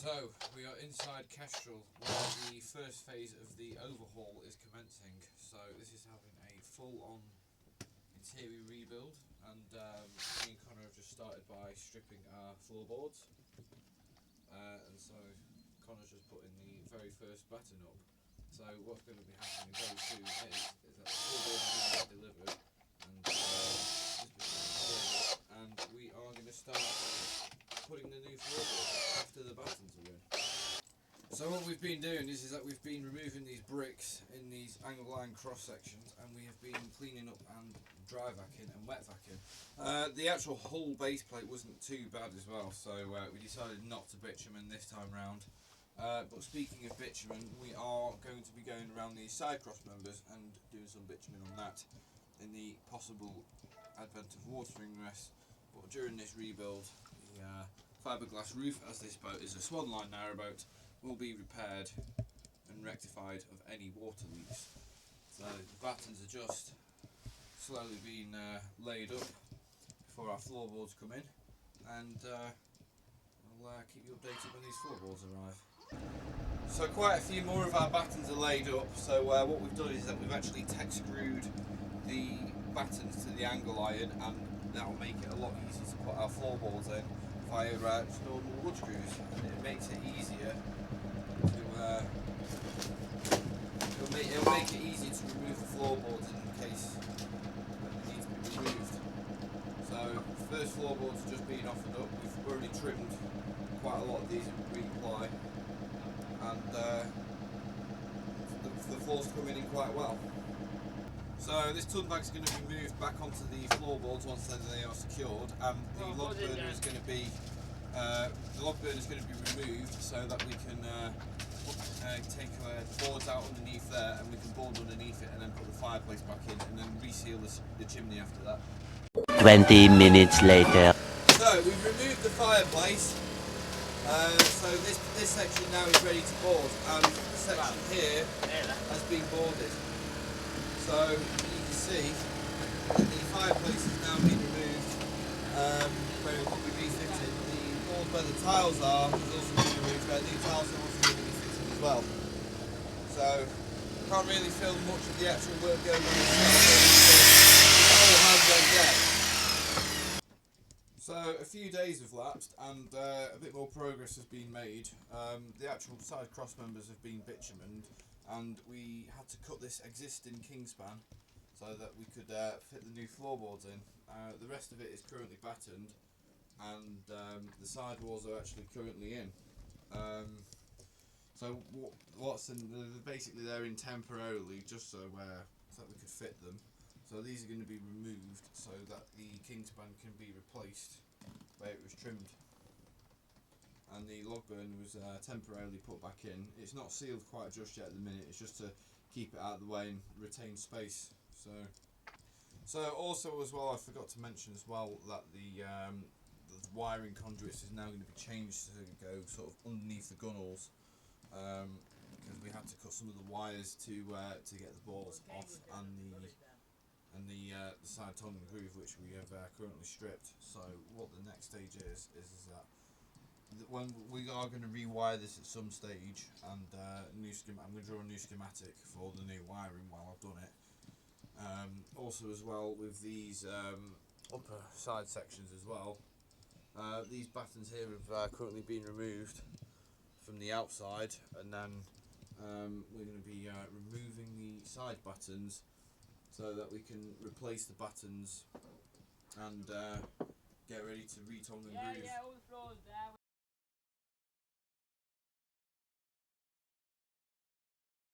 So, we are inside Kestrel where the first phase of the overhaul is commencing. So this is having a full-on interior rebuild, and me and Connor have just started by stripping our floorboards. And so Connor's just putting the very first batten up. So what's going to be happening very soon is that the floorboards are going to get delivered, and we are going to start putting the new floorboards after the battens are in. So what we've been doing is that we've been removing these bricks in these angle line cross sections, and we have been cleaning up and dry vacuuming and wet vacuuming. The actual whole base plate wasn't too bad as well, so we decided not to bitumen this time round. But speaking of bitumen, we are going to be going around these side cross members and doing some bitumen on that in the possible advent of water ingress. But during this rebuild, the fiberglass roof, as this boat is a swanline narrowboat, will be repaired and rectified of any water leaks. So the battens are just slowly being laid up before our floorboards come in, and I'll keep you updated when these floorboards arrive. So quite a few more of our battens are laid up, so what we've done is that we've actually tech screwed the battens to the angle iron, and that will make it a lot easier to put our floorboards in via just normal wood screws, and it makes it easier to it'll make it easier to remove the floorboards in case they need to be removed. So the first floorboards are just being offered up. We've already trimmed quite a lot of these in reply, and the floor's coming in quite well. So this ton bag's going to be moved back onto the floorboards once they are secured, and the log burner is going to be removed so that we can take the boards out underneath there, and we can board underneath it, and then put the fireplace back in, and then reseal the chimney after that. 20 minutes later. So we've removed the fireplace. So this section now is ready to board, and the section here has been boarded. So you can see that the fireplace is now being removed, where it will be refitted. The board where the tiles are is also being removed, where the tiles are also going to be fitted as well. So can't really film much of the actual work going on itself, all hands on deck. So a few days have lapsed, and a bit more progress has been made. The actual side cross members have been bitumened, and we had to cut this existing kingspan so that we could fit the new floorboards in. The rest of it is currently battened, and the side walls are actually currently in. So what's in basically they're in temporarily just so that we could fit them. So these are going to be removed so that the kingspan can be replaced where it was trimmed, and the log burner was temporarily put back in. It's not sealed quite just yet at the minute, it's just to keep it out of the way and retain space. So also as well, I forgot to mention as well that the wiring conduits is now going to be changed to go sort of underneath the gunnels, because we had to cut some of the wires to get the balls off, and the side tongue and groove, which we have currently stripped. So what the next stage is that when we are going to rewire this at some stage, and I'm going to draw a new schematic for the new wiring while I've done it. Also as well with these upper side sections as well, these battens here have currently been removed from the outside, and then we're going to be removing the side battens so that we can replace the battens and get ready to re-tongue and groove. Yeah, all the floors there.